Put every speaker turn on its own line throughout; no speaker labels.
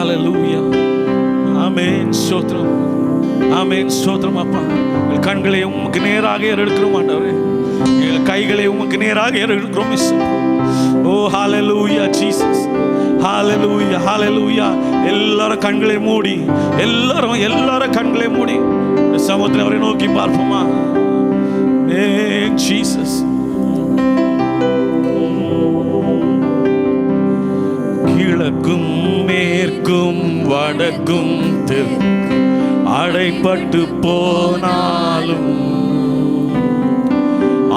ஹல்லேலூயா. ஆமென். ஸ்தோத்திரம். ஆமென். ஸ்தோத்திரம் அப்பா. எங்கள் கண்களை உமக்கு நேராக ஏறெடுக்கிறோம் ஆண்டவரே. எங்கள் கைகளை உமக்கு நேராக ஏறெடுக்கிறோம். ஓ ஹல்லேலூயா ஜீசஸ். ஹல்லேலூயா ஹல்லேலூயா. எல்லாரும் கண்களை மூடி, எல்லாரும் கண்களை மூடி சமுத்திரம் அவரை நோக்கி பார்ப்போமா? ஜீசஸ். கிழக்கும் மேற்கும் வடக்கும் தெற்கும் அடைப்பட்டு போனாலும்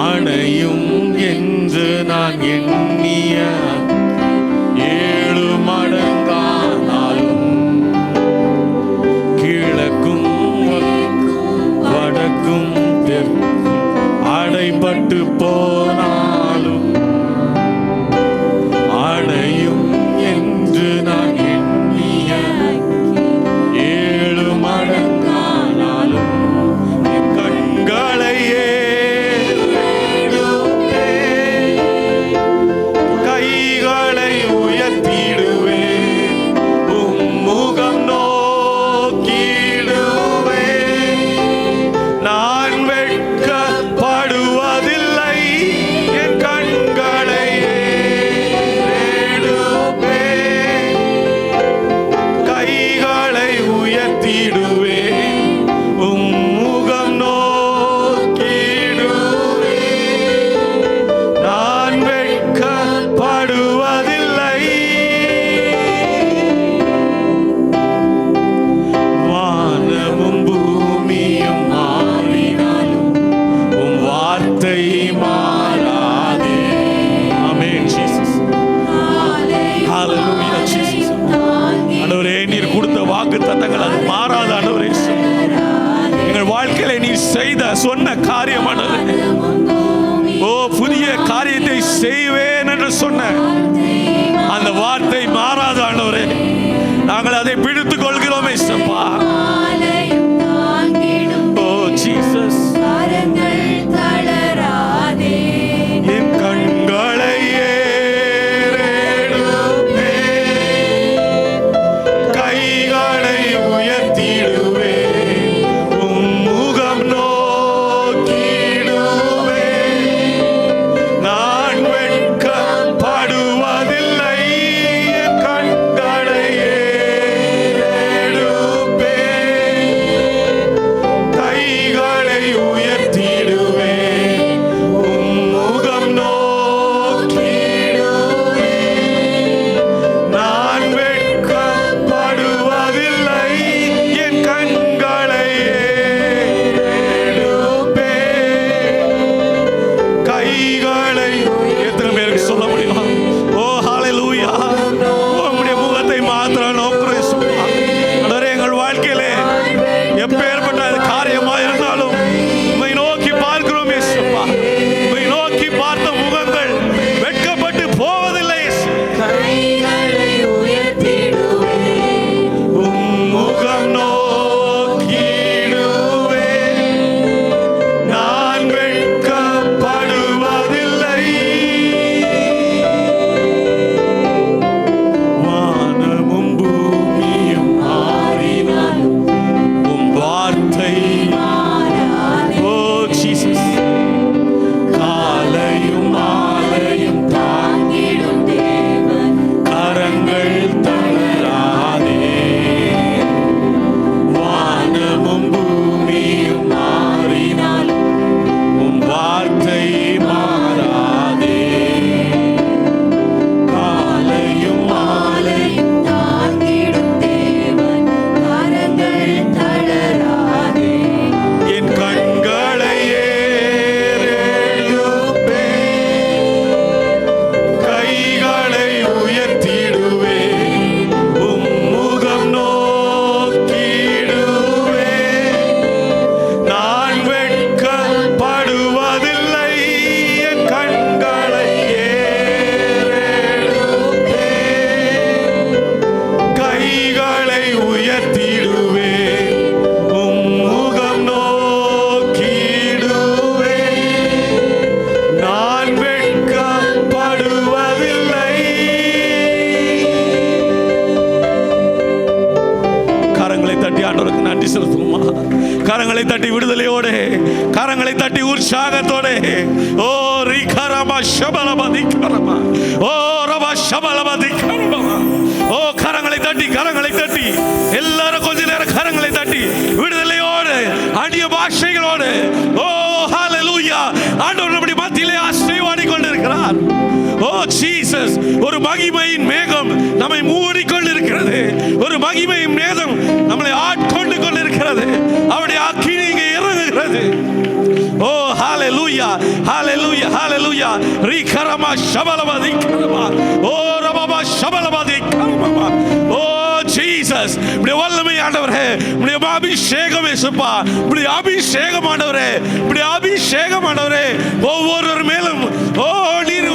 அணையும் என்று நான் எண்ணிய 7 மடங்கானாலும் கிழக்கும் வடக்கும் தெற்கும் அடைப்பட்டு போனாலும் அணையும் என்று நான் எண்ணிய 7 மடங்கானாலும் கண்களையே கைகளை கரங்களை தட்டி விடுதலையோடு, கரங்களை தட்டி உற்சாகத்தோடு. ஓ ரிகரமா ஷபலபதி கரமா, ஓ ரபா ஷபலபதி கரமா. ஓ கரங்களை தட்டி, கரங்களை தட்டி, எல்லாரும் கொஞ்ச நேரம் கரங்களை தட்டி விடுதலையோடு, அந்நிய பாஷைகளோடு. ஓ ஹalleluya, ஆண்டவர் நம்முடைய மத்தியிலே ஆசீர்வதித்துக் கொண்டிருக்கிறார். ஓ ஜீசஸ், ஒரு மகிமையின் மேகம் நம்மை மூடிக்கொண்டிருக்கிறது. ஒரு மகிமையின் மேகம் நம்மளை ஆட்கொண்டு கொண்டிருக்கிறது. அவருடைய அக்கினி இங்கே இறங்குகிறது. ஓ ஹalleluya, ஹalleluya, ஹalleluya. ரிகரமா ஷபலபதி கரமா, ஓ ரபபா ஷபலபதி கரமா. ஓ ஜீசஸ், உம்முடைய வல்லமை ஆண்டவரே, உம்முடைய அபிஷேகம் இயேசுப்பா, உம்முடைய அபிஷேகம் ஆண்டவரே, உம்முடைய அபிஷேகம் ஆண்டவரே, ஒவ்வொருவர் மேலும் ஓ நீர்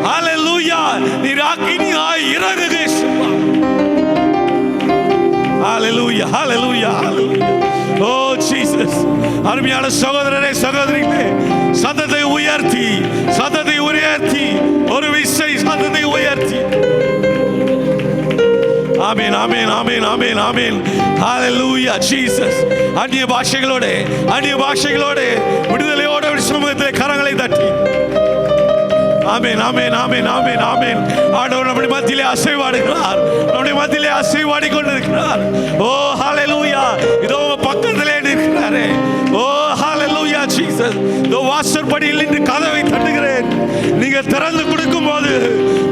ஹalleluya, நீர் அக்கினியாய் இறங்குக இயேசுப்பா. ஹalleluya, ஹalleluya, ஹalleluya. ஓ ஜீசஸ், அருமையான சகோதரரே, சகோதரிகளே, சத்தத்தை உயர்த்தி, சத்தத்தை உயர்த்தி, ஒரு விசை சத்தத்தை உயர்த்தி. ஆமென், ஆமென், ஆமென், ஆமென், ஆமென். ஹalleluya ஜீசஸ். அந்நிய பாஷைகளோடு, அந்நிய பாஷைகளோடு விடுதலையோடு சமூகத்திலே கரங்களை தட்டி. ஆமென், ஆமென், ஆமென், ஆமென், ஆமென். ஆண்டவர் நம்முடைய மத்தியிலே அசைவாடுகிறார், நம்முடைய மத்தியிலே அசைவாடி கொண்டிருக்கிறார். ஓ ஹalleluya, இதோ பக்கத்திலே நிற்கிறாரே. ஓ ஹalleluya ஜீசஸ். இதோ வாசற்படியில் நின்று கதவை தட்டுகிறேன். நீங்க திறந்து கொடுக்கும் போது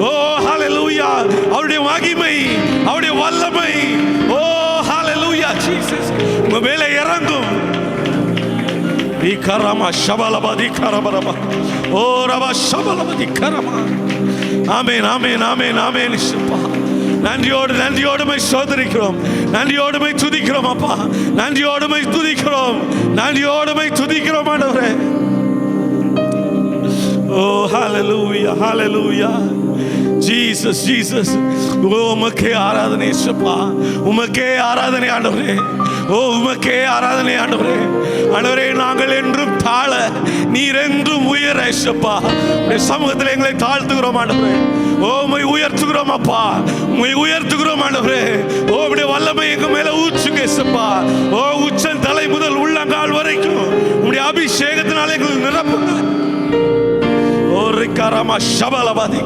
ஓ ஹalleluya, அவருடைய மகிமை, அவருடைய வல்லமை, ஓ ஹalleluya ஜீசஸ் உங்க மேலே இறங்கும். கரமா ஷபலபதி கரபரமா, ஓ ரபா ஷபலபதி கரமா. ஆமென், ஆமென், ஆமென், ஆமென். நன்றியோடு, நன்றியோடு மை சோதரிக்கிறோம், நன்றியோடு மை துதிக்கிறோம் அப்பா, நன்றியோடு மை துதிக்கிறோம், நன்றியோடு மை துதிக்கிறோம் ஆண்டவரே. ஓ ஹalleluya, ஹalleluya ஜீசஸ், ஜீசஸ். ஓ உமக்கே ஆராதனை இயேசுப்பா, உமக்கே ஆராதனை ஆண்டவரே. ஓ உமக்கே ஆராதனை ஆண்டவரே. ஆண்டவரே, நாங்கள் என்றும் தாழ, நீர் என்றும் உயர இயேசுப்பா. உம்முடைய சமூகத்தில் எங்களை தாழ்த்துகிறோம் ஆண்டவரே. ஓ உம்மை உயர்த்துகிறோம் அப்பா, உம்மை உயர்த்துகிறோம் ஆண்டவரே. ஓ உம்முடைய வல்லமை எங்க மேல ஊற்றுங்க இயேசுப்பா. ஓ உச்சல் தலை முதல் உள்ளங்கால் வரைக்கும் உம்முடைய அபிஷேகத்தினால எங்களை நிரப்புங்க. ஓ ரிகரமா ஷபலபதி.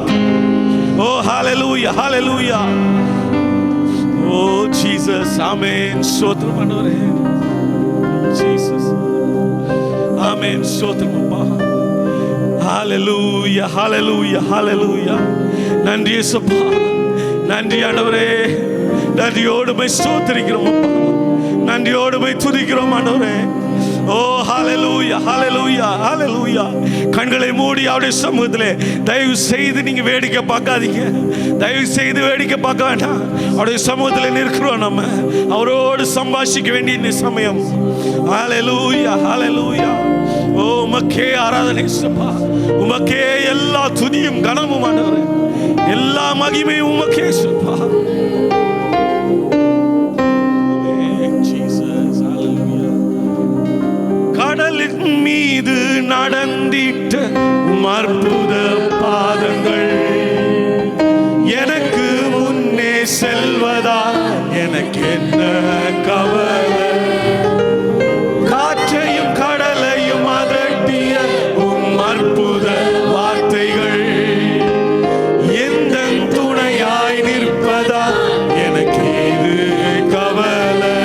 ஓ ஹalleluya, ஹalleluya. ஓ ஜீசஸ். ஆமென். ஸ்தோத்திரம் ஆண்டவரே. ஜீசஸ். ஆமென். ஸ்தோத்திரம் அப்பா. ஹalleluya, ஹalleluya, ஹalleluya. நன்றி இயேசுப்பா, நன்றி ஆண்டவரே. நன்றியோடு மை ஸ்தோத்திரிக்கிறோம் அப்பா, நன்றியோடு மை துதிக்கிறோம் ஆண்டவரே. ஓ ஹalleluya, ஹalleluya, ஹalleluya. கண்களை மூடி அவருடைய சமூகத்திலே தயவு செய்து நீங்க வேடிக்கை பார்க்காதீங்க, தயவு செய்து வேடிக்கை பார்க்க வேண்டாம். அவருடைய சமூகத்தில் நிற்கிறோம், நம்ம அவரோடு சம்பாஷிக்க வேண்டிய சமயம். ஹalleluya, ஹalleluya. ஓ உமக்கே ஆராதனை இயேசுப்பா, உமக்கே எல்லா துதியும் கனமும் ஆண்டவரே, எல்லா மகிமையும் உமக்கே இயேசுப்பா. கடலின் மீது நடந்திட்ட அற்புத பாதங்கள் எனக்கு முன்னே செல்வதா எனக்கு என்ன கவலை. காற்றையும் கடலையும் அதட்டிய அற்புத வார்த்தைகள் எந்த துணையாய் நிற்பதா எனக்கு இது கவலை.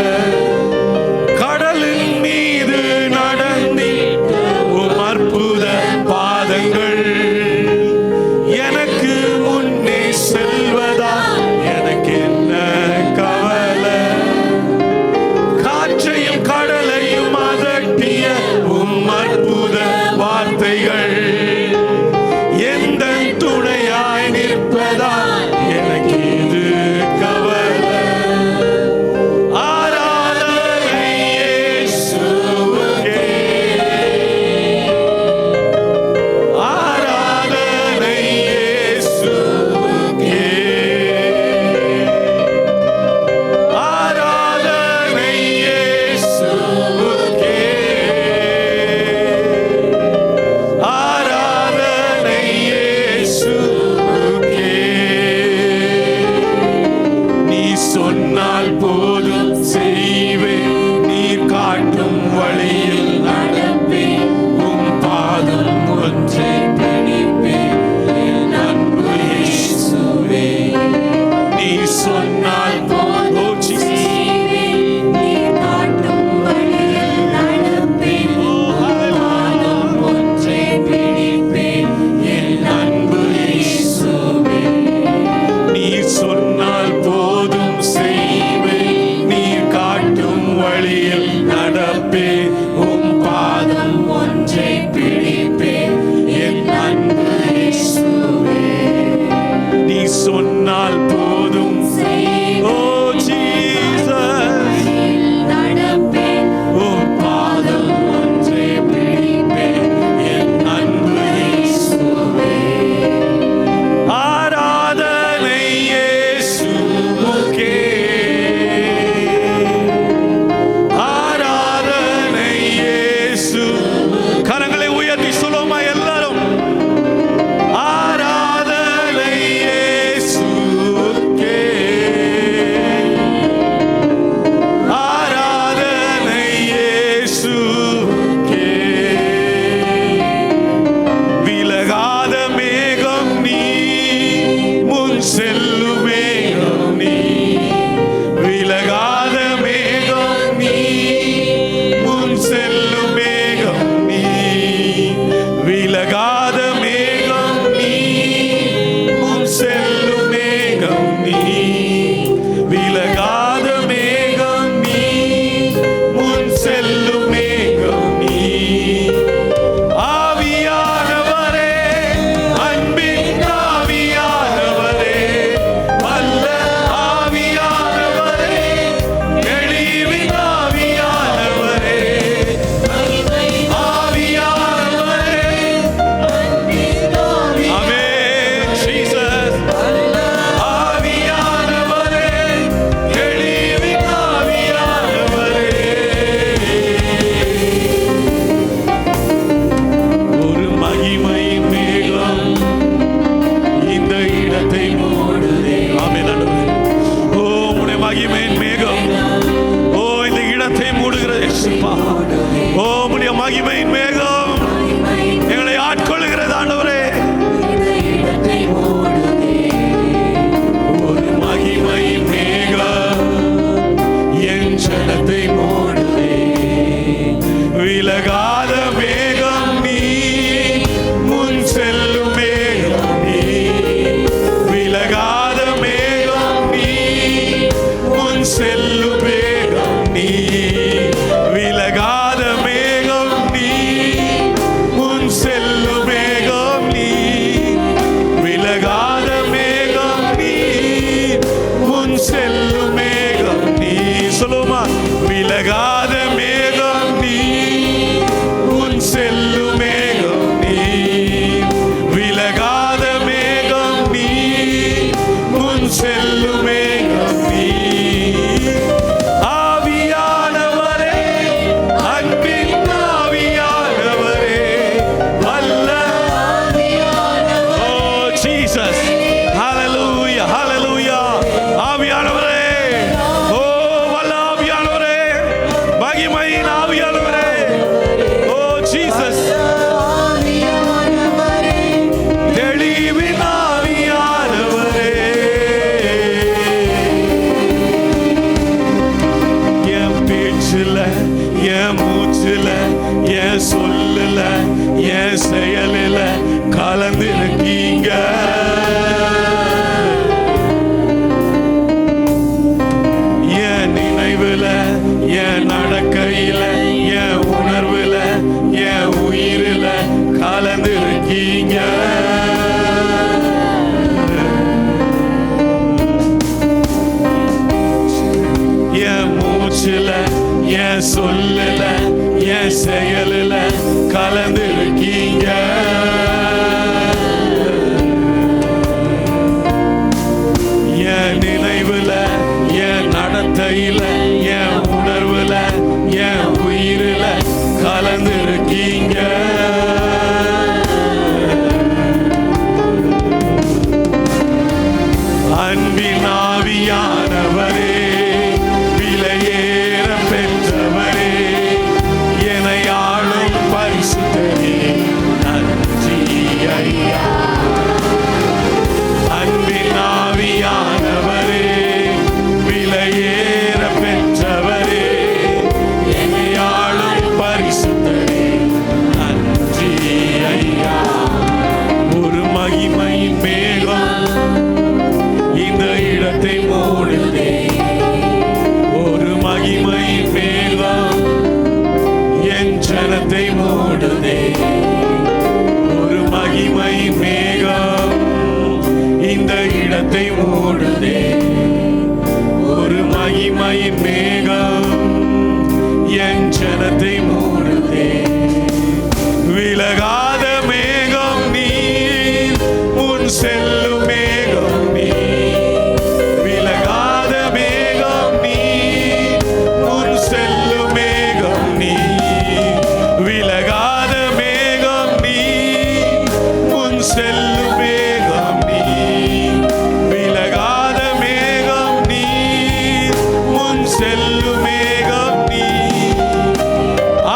கடலின் மீது நடந்திட்ட அற்புத பாதங்கள் எனக்கு முன்னே செல்வதா எனக்கு என்ன கவலை. காற்றையும் கடலையும் அதட்டிய அற்புத வார்த்தைகள் எந்த துணையாய் நிற்பதா எனக்கு இது கவலை. ஆராதனை இயேசுவுக்கே, ஆராதனை இயேசுவுக்கே, ஆராதனை இயேசுவுக்கே, ஆராதனை இயேசுவுக்கே. நீ சொன்னால் போதும் செய்வேன், நீர் காட்டினால் வழியில் நடப்பேன், உம் பாதம் ஒன்றை பிடிப்பேன், என் அன்பு இயேசுவே. நீ சொன்னால் போதும் செய்வேன், நீ காட்டும் வழியில் நடப்பேன், பாதம் ஒன்றை பிடிப்பேன், என் அன்பு இயேசுவே. நீ சொன்னால் போதும் செய்வேன், நீ காட்டும் வழியில் நடப்பேன், உம் பாதம் ஒன்றை பிடிப்பேன், என் அன்பு இயேசுவே. நீ சொன்னால் போதும் ஓ ஜீசஸ், நடப்பேன், உம் பாதம் ஒன்றை பிடிப்பேன், என் அன்பு இயேசுவே. ஆராதனை இயேசுவுக்கே, ஆராதனை இயேசு. கரங்களை உயர்த்தி சொல்லுமா எல்லாரும், ஆராதனை இயேசுவுக்கே, ஆராதனை இயேசுவுக்கே. விலகாத மேகம் நீ, முன் செல்லும் மேகம் நீ, விலகாத மேகம் நீ, முன் செல்லும் மேகம் நீ, விலகாத மேகம் நீ, முன் செல்லும் மேகம் நீ, விலகாத மேகம் நீ, முன் செல்லும் மேகம் நீ. ஆவியானவரே, அன்பின் ஆவியானவரே, வல்ல ஆவியானவரே, தெளிவின் ஆவியானவரே, ஆவியானவரே, ஆமென் ஜீசஸ். ஆவியானவரே, தெளிவின் ஆவியானவரே. ஒரு மகிமையின் மேகம் இந்த இடத்தை மூடுதே. ஆமென் ஆண்டவரே. ஓ உம்முடைய மகிமையின் மேகம் ஓ இந்த இடத்தை மூடுகிறது இயேசுப்பா. ஓ உம்முடைய மகிமையின் மேகம் எங்களை ஆட்கொள்ளுகிறது ஆண்டவரே. ஒரு மகிமையின் மேகம் என் ஜனத்தை மூடுதே. விலகாத மேகம் நீ, முன் செல்லும் மேகம் நீ, விலகாத மேகம் நீ, முன் செல்லும் மேகம் நீ, விலகாத மேகம் நீ, முன் செல்லும் மேகம் நீ, விலகாத மேகம் நீ, முன் செல்லும் மேகம் நீ. சொல்லுமா, விலகாத மேகம் நீ, முன் செல்லும் மேகம் நீ, விலகாத மேகம் நீ, முன் செல்லும் மேகம் நீ. ஆவியானவரே, அன்பின் ஆவியானவரே, வல்ல ஓ ஜீசஸ். ஹalleluya, ஹalleluya. ஆவியானவரே, ஓ வல்ல ஆவியானவரே, மகிமையின் ஆவியானவரே, ஓ ஜீசஸ். தெளிவின் ஆவியானவரே, என் பேச்சுல, என் மூச்சுல, என் சொல்லுல, என் செயலில கலந்து இருக்கீங்க. என் நினைவுல, என் நடக்கையில, என் உணர்வுல, என் உயிரில கலந்து இருக்கீங்க. என் மூச்சுல, என் சொல்லுல, என் செயலில கலந்து இருக்கீங்க. என் நினைவுல, என் நடத்தையில, என் உணர்வுல, என் உயிரில கலந்து இருக்கீங்க. அன்பின் ஆவியானவரே, விலையேற பெற்றவரே, இடத்தை மூடுதே. ஒரு மகிமை மேகம் என் ஜனத்தை மூடுதே. ஒரு மகிமை மேகம் இந்த இடத்தை மூடுதே. ஒரு மகிமை மேகம் என் ஜனத்தை மூடுதே. விலகாத மேகம் நீர், முன் செல்லும் மேகம் நீர். விலகாத மேகம் நீர், முன் செல்லும் மேகம் நீர். விலகாத மேகம் நீர், முன் செல்லும் மேகம் நீர். விலகாத மேகம் நீர், முன் செல்லும் மேகம் நீர்.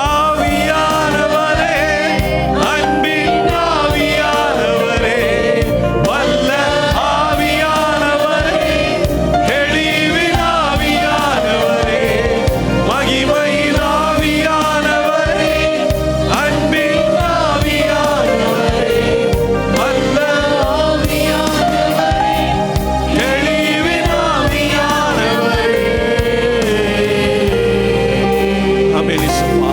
ஆவியானவரே, அன்பின் ஆவியானவரே, வல்ல ஆவியானவரே, தெளிவின் ஆவியானவரே, மகிமையின் ஆவியானவரே, அன்பின் ஆவியானவரே, வல்ல ஆவியானவரே, தெளிவின் ஆவியானவரே. ஆமென் இயேசுவா.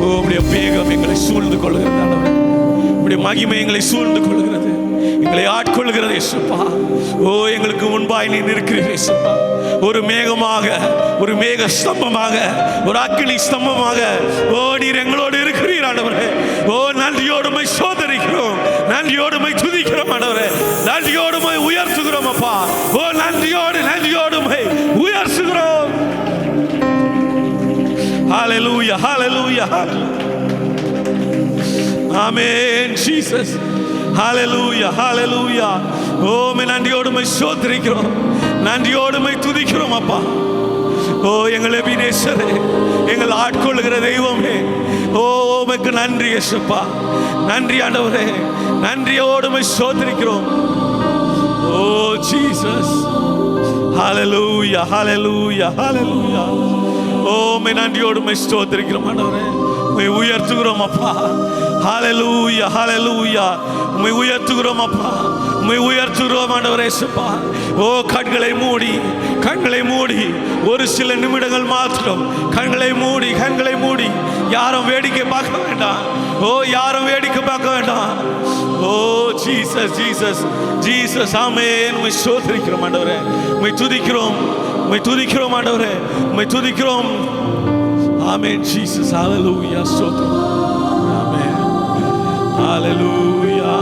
உம்முடைய மேகம் எங்களை சூழ்ந்து கொள்கிறது ஆண்டவரே. உம்முடைய மகிமை எங்களை சூழ்ந்து கொள்கிறது, எங்களை ஆட்கொள்கிறது இயேசுப்பா. ஓ, எங்களுக்கு முன்பாய் நீ நிற்கிறீர் இயேசுப்பா. ஒரு மேகமாக, ஒரு மேக ஸ்தம்பமாக, ஒரு அக்கினி ஸ்தம்பமாக ஓ நீர் எங்களோடு இருக்கிறீர் ஆண்டவரே. ஓ, நன்றியோடு உம்மை சோதரிக்கிறோம், நன்றியோடு உம்மை துதிக்கிறோம் ஆண்டவரே. நன்றியோடு உம்மை உயர்த்துகிறோம் அப்பா. ஓ, நன்றியோடு உம்மை உயர்த்துகிறோம். ஹalleluya, hallelujah, hallelujah. Amen Jesus. Hallelujah, hallelujah. ஓ, நன்றியோடு உம்மை சோதரிக்கிறோம், நன்றியோடு உம்மை துதிக்கிறோம் அப்பா. ஓ, எங்கள் எபினேசரே, எங்கள் ஆட்கொள்ளுகிற தெய்வமே, ஓ உமக்கு நன்றி இயேசுப்பா. நன்றி ஆண்டவரே, நன்றியோடு உம்மை சோதரிக்கிறோம். ஓ ஜீசஸ், ஹalleluya, hallelujah, hallelujah. ஓ, நன்றியோடு உம்மை ஸ்தோத்திரிக்கிறோம் ஆண்டவரே. உம்மை உயர்த்துகிறோம் அப்பா. ஹalleluya, hallelujah. உம்மை உயர்த்துகிறோம் அப்பா, உம்மை உயர்த்துகிறோம் ஆண்டவரே இயேசுப்பா. ஓ, கண்களை மூடி ஒரு சில நிமிடங்கள் மாத்திரம் கண்களை மூடி யாரும் வேடிக்கை பார்க்க வேண்டாம். ஓ, யாரும் வேடிக்கை பார்க்க வேண்டாம். ஓ ஜீசஸ், ஜீசஸ், ஜீசஸ். ஆமென். உம்மை ஸ்தோத்திரிக்கிறோம் ஆண்டவரே, உம்மை துதிக்கிறோம் ஆண்டவரே, உம்மை துதிக்கிறோம். ஆமென் ஜீசஸ். ஹalleluya, ஸ்தோத்திரம். ஆமென், ஹalleluya.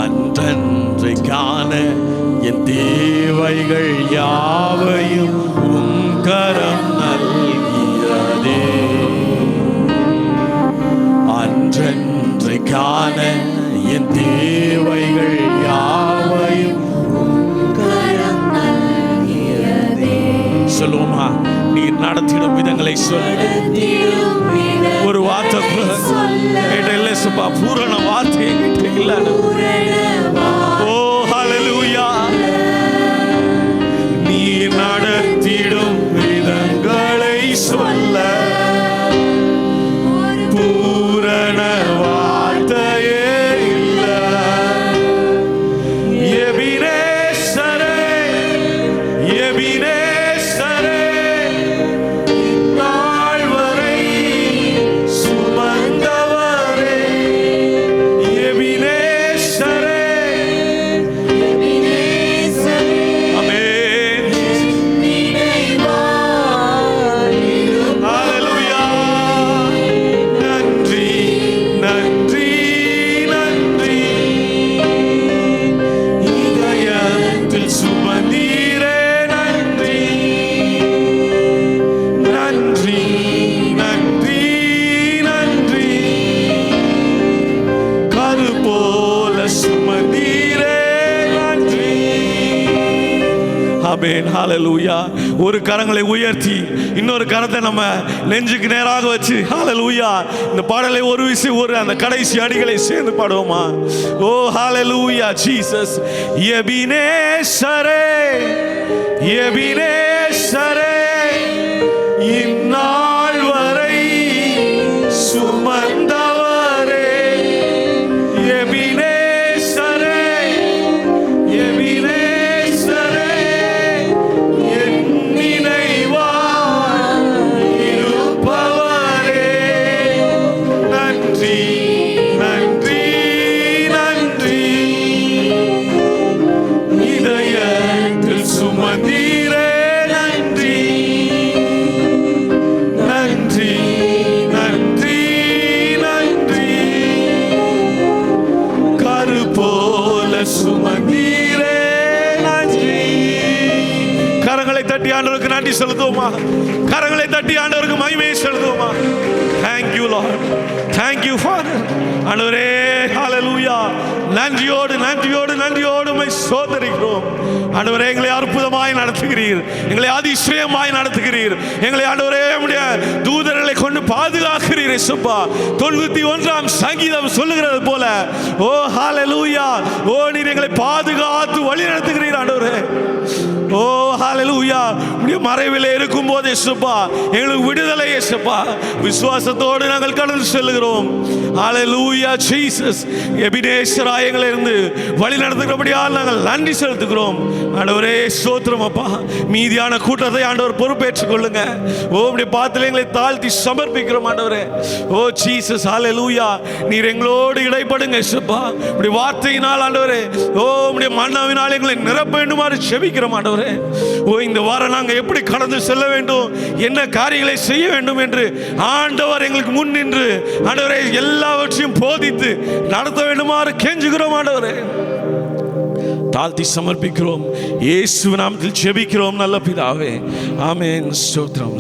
அன்றன்றைக்கான என் தேவைகள் யாவையும் உம் கரம் நல்கிறதே. அன்றன்றைக்கான என் தேவைகள் யாவையும் சொல்லுவோமா? நீர் நடத்திடும் விதங்களை சொல்ல ஒரு வார்த்தை இல்லை சுப்பா. பூரண வார்த்தை இல்லை. ஓ ஹalleluya. நீர் நடத்திடும் விதங்களை சொல்ல பூரண வார்த்தையே இல்லை. எபினேசரே, எபினேசரே, இந்நாள் வரை சுமந்தவரே. எபினேசரே, ஆமென். ஹalleluya. நன்றி, நன்றி, நன்றி. இதயத்தில் சுமந்தீரே, நன்றி, நன்றி, நன்றி, நன்றி. கரு போல சுமந்தீரே, நன்றி. ஆமென், ஹalleluya. ஒரு கரங்களை உயர்த்தி இன்னொரு கரத்தை நம்ம நெஞ்சுக்கு நேராக வச்சு ஹalleluya இந்த பாடலை ஒரு விஷயம் ஒரு அந்த கடைசி அடிகளை சேர்ந்து பாடுவோமா? ஓ ஹalleluya ஜீசஸ். எபினேசரே, எபினேசரே, இந்நாள் வரை சுமந்தவரே. எபினேசரே, கரங்களை தட்டி ஆண்டவருக்கு நன்றி செலுத்துவோமா? கரங்களை தட்டி ஆண்டவருக்கு மகிமையை செலுத்துவோமா? Thank you Lord, thank you Father. ஆண்டவரே ஹalleluya, நன்றியோடு நன்றியோடு நன்றியோடு உம்மை ஸ்தோத்திரிக்கிறோம். ஆண்டவரே எங்களை அற்புதமாய் நடத்துகிறீர், எங்களை அதிசயமாய் நடத்துகிறீர், எங்களை ஆண்டவரே உம்முடைய தூதர்களை கொண்டு பாதுகாக்கிறீர் இயேசுப்பா. 91ஆம் சங்கீதம் சொல்லுகிறது போல ஓ ஹalleluya, ஓ நீர் எங்களை பாதுகாத்து வழி நடத்துகிறீர் ஆண்டவரே. ஓ ஹalleluya, உம்முடைய மறைவிலே இருக்கும்போது இயேசுப்பா எங்களுக்கு விடுதலை இயேசுப்பா. விசுவாசத்தோடு நாங்கள் கடந்து செல்கிறோம். ஹalleluya ஜீசஸ். எபினேசரா எங்களை இருந்து வழி நடத்துகிறபடியால் நாங்கள் நன்றி செலுத்துகிறோம் ஆண்டவரே. ஸ்தோத்திரம் அப்பா. மீதியான கூட்டத்தை ஆண்டவர் பொறுப்பேற்றுக் கொள்ளுங்க. ஓ உம்முடைய பாதத்தில் எங்களை தாழ்த்தி சமர்ப்பிக்கிறோம் ஆண்டவரே. ஓ ஜீசஸ் ஹalleluya, நீர் எங்களோடு இடைப்படுங்க இயேசுப்பா. உம்முடைய வார்த்தையினால் ஆண்டவரே, ஓ உம்முடைய மன்னாவினால் எங்களை நிரப்ப வேண்டுமாறு ஜெபிக்கிறோம் ஆண்டவரே. ஓ இந்த வாரம் நாங்கள் எப்படி கடந்து செல்ல வேண்டும், என்ன காரியங்களை செய்ய வேண்டும் என்று ஆண்டவர் எங்களுக்கு முன் நின்று ஆண்டவரே எல்லாவற்றையும் போதித்து நடத்த வேண்டுமாறு கெஞ்சுகிறோம் ஆண்டவரே. தாழ்த்தி சமர்ப்பிக்கிறோம். இயேசுவின் நாமத்தில் ஜெபிக்கிறோம் நல்ல பிதாவே. ஆமென். ஸ்தோத்திரம்.